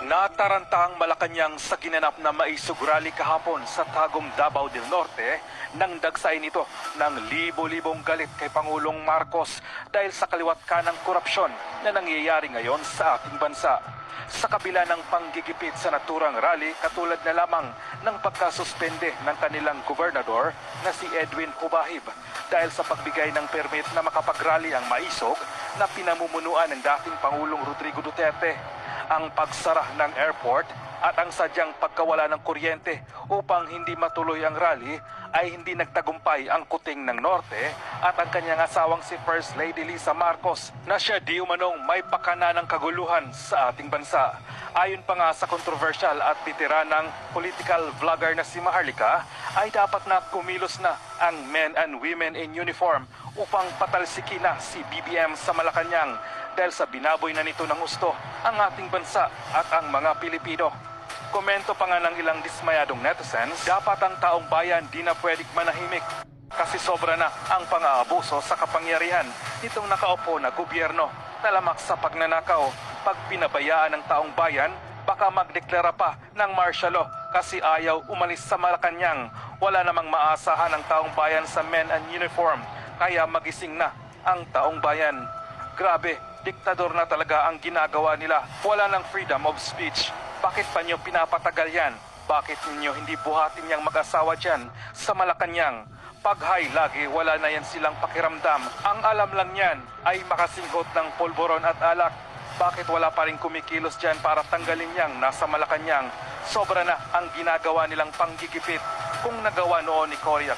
Nataranta ang Malacanang sa ginanap na maisog rally kahapon sa Tagum, Davao del Norte nang dagsain ito ng libo-libong galit kay Pangulong Marcos dahil sa kaliwat kanang korupsyon na nangyayari ngayon sa ating bansa. Sa kabila ng panggigipit sa naturang rally, katulad na lamang ng pagkasuspende ng kanilang gobernador na si Edwin Cubahib dahil sa pagbigay ng permit na makapagrally ang maisog na pinamumunuan ng dating Pangulong Rodrigo Duterte, ang pagsara ng airport at ang sadyang pagkawala ng kuryente upang hindi matuloy ang rally ay hindi nagtagumpay ang kuting ng Norte at ang kanyang asawang si First Lady Lisa Marcos na siya di umanong may pakana ng kaguluhan sa ating bansa. Ayon pa nga sa controversial at bitiranang political vlogger na si Maharlika, ay dapat na kumilos na ang men and women in uniform upang patalsikin na si BBM sa Malacanang dahil sa binaboy na nito ng gusto ang ating bansa at ang mga Pilipino. Komento pa nga ng ilang dismayadong netizens, dapat ang taong bayan di na pwedeng manahimik kasi sobra na ang pang-aabuso sa kapangyarihan nitong nakaupo na gobyerno. Talamak sa pagnanakaw, pag pinabayaan ng taong bayan, baka magdeklara pa ng martial law kasi ayaw umalis sa Malacanang. Wala namang maasahan ang taong bayan sa men and uniform, kaya magising na ang taong bayan. Grabe, diktador na talaga ang ginagawa nila. Wala ng freedom of speech. Bakit pa nyo pinapatagal yan? Bakit ninyo hindi buhatin niyang mag-asawa dyan sa Malacanang? Pag high lagi, wala na yan silang pakiramdam. Ang alam lang yan ay makasinghot ng polvoron at alak. Bakit wala pa rin kumikilos dyan para tanggalin niyang nasa Malacanang? Sobra na ang ginagawa nilang panggigipit. Kung nagawa noon ni Cory